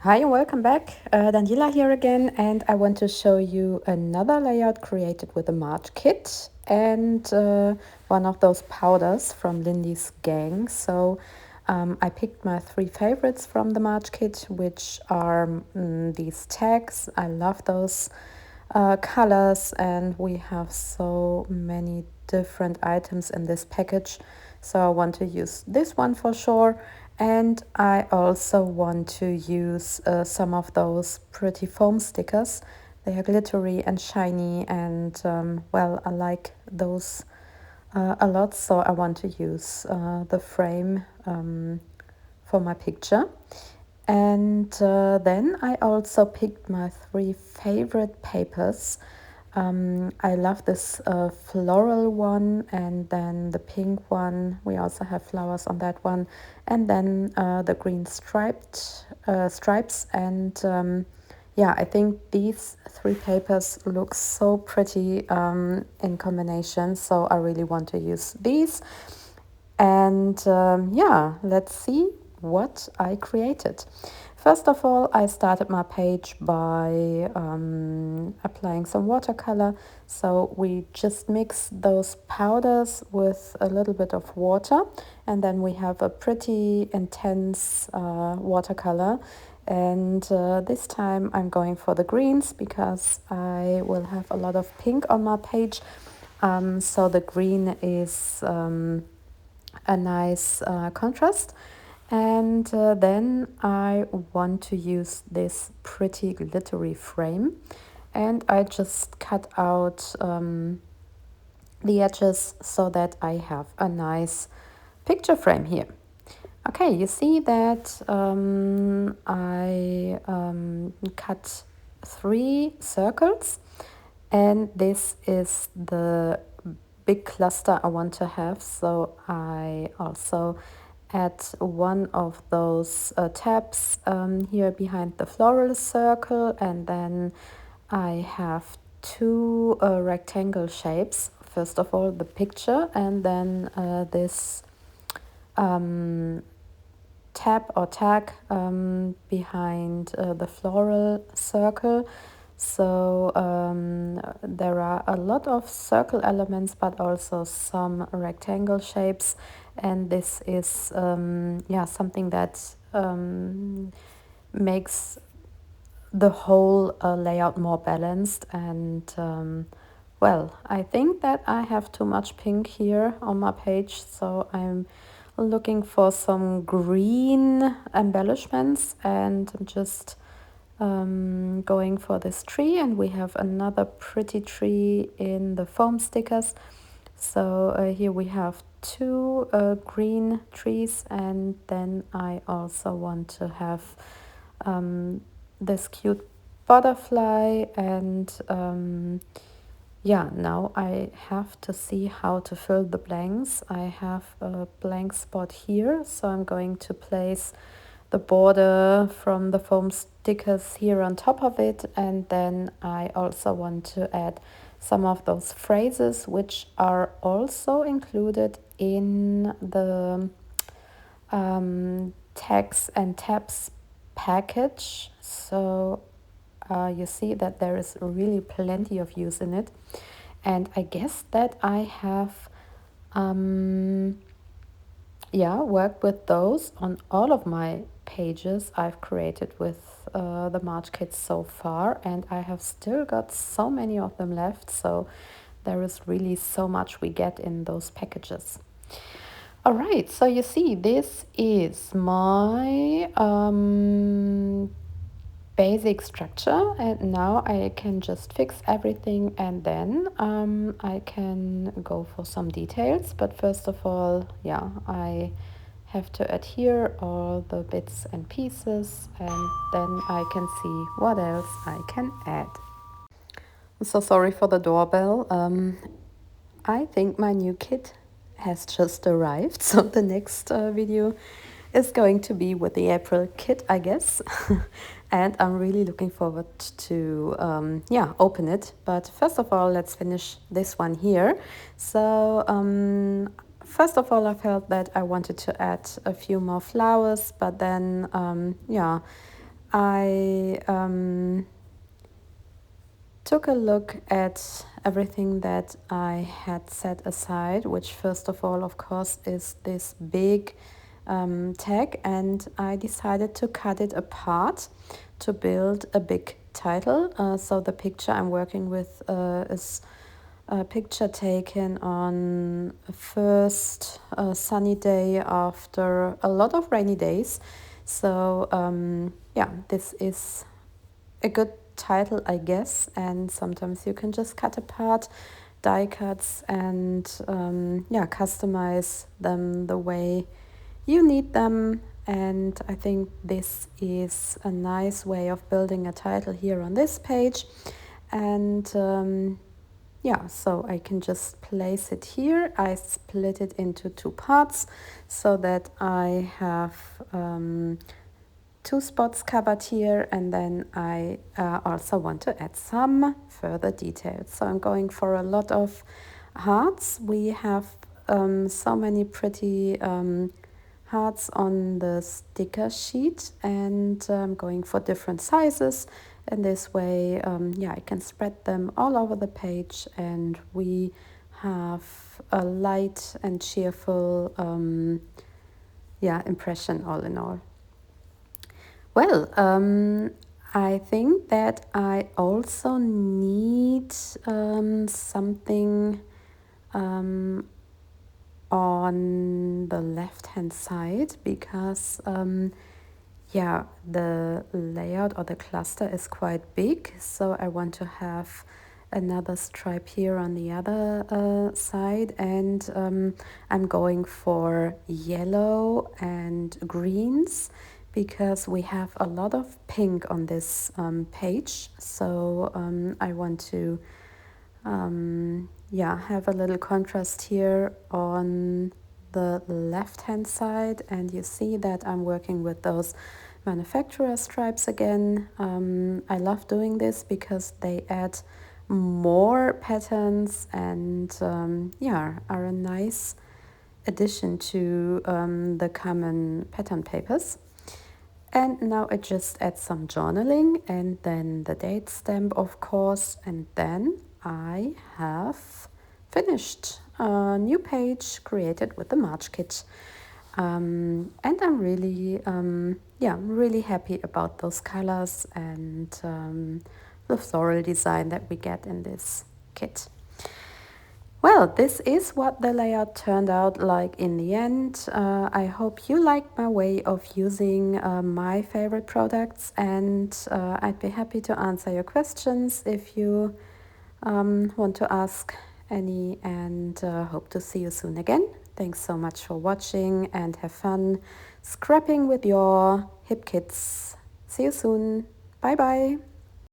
Hi and welcome back. Daniela here again, and I want to show you another layout created with a March kit and one of those powders from Lindy's gang. So I picked my three favorites from the March kit, which are these tags. I love those colors, and we have so many different items in this package. So I want to use this one for sure. And I also want to use some of those pretty foam stickers. They are glittery and shiny, and well, I like those a lot, so I want to use the frame for my picture. And then I also picked my three favorite papers. I love this floral one, and then the pink one. We also have flowers on that one, and then the green stripes. And yeah, I think these three papers look so pretty in combination. So I really want to use these. And yeah, let's see what I created. First of all, I started my page by applying some watercolor. So we just mix those powders with a little bit of water, and then we have a pretty intense watercolor. And this time I'm going for the greens because I will have a lot of pink on my page. So the green is a nice contrast. And then I want to use this pretty glittery frame, and I just cut out the edges so that I have a nice picture frame here. Okay, you see that I cut three circles, and this is the big cluster I want to have. So I also add one of those tabs here behind the floral circle, and then I have two rectangle shapes. First of all, the picture, and then this tab or tag behind the floral circle. So there are a lot of circle elements, but also some rectangle shapes, and this is yeah, something that makes the whole layout more balanced. And well, I think that I have too much pink here on my page, so I'm looking for some green embellishments, and I'm just going for this tree. And we have another pretty tree in the foam stickers. So here we have two green trees, and then I also want to have this cute butterfly. And yeah, now I have to see how to fill the blanks. I have a blank spot here, so I'm going to place the border from the foam stickers here on top of it. And then I also want to add some of those phrases, which are also included in the tags and tabs package. So you see that there is really plenty of use in it. And I guess that I have yeah, worked with those on all of my pages I've created with the March kits so far, and I have still got so many of them left. So there is really so much we get in those packages. All right, so you see, this is my basic structure, and now I can just fix everything, and then I can go for some details. But first of all, yeah, I have to adhere all the bits and pieces, and then I can see what else I can add. I'm so sorry for the doorbell. I think my new kit has just arrived, so the next video is going to be with the April kit, I guess. And I'm really looking forward to yeah, open it. But first of all, let's finish this one here. So first of all, I felt that I wanted to add a few more flowers, but then yeah, I took a look at everything that I had set aside, which first of all, of course, is this big tag, and I decided to cut it apart to build a big title. So the picture I'm working with is a picture taken on a first sunny day after a lot of rainy days. So yeah, this is a good title, I guess, and sometimes you can just cut apart die cuts and yeah, customize them the way you need them. And I think this is a nice way of building a title here on this page. And yeah, so I can just place it here. I split it into two parts so that I have two spots covered here, and then I also want to add some further details. So I'm going for a lot of hearts. We have so many pretty hearts on the sticker sheet, and I'm going for different sizes. And this way, yeah, I can spread them all over the page, and we have a light and cheerful yeah, impression all in all. Well, I think that I also need something on the left hand side, because yeah, the layout or the cluster is quite big, so I want to have another stripe here on the other side, and I'm going for yellow and greens because we have a lot of pink on this page. So I want to yeah, have a little contrast here on the left hand side, and you see that I'm working with those manufacturer stripes again. I love doing this because they add more patterns and yeah, are a nice addition to the common pattern papers. And now I just add some journaling and then the date stamp, of course, and then I have finished a new page created with the March kit. And I'm really, yeah, really happy about those colors and the floral design that we get in this kit. Well, this is what the layout turned out like in the end. I hope you liked my way of using my favorite products, and I'd be happy to answer your questions if you want to ask any, and hope to see you soon again. Thanks so much for watching, and have fun scrapping with your hip kits. See you soon. Bye bye.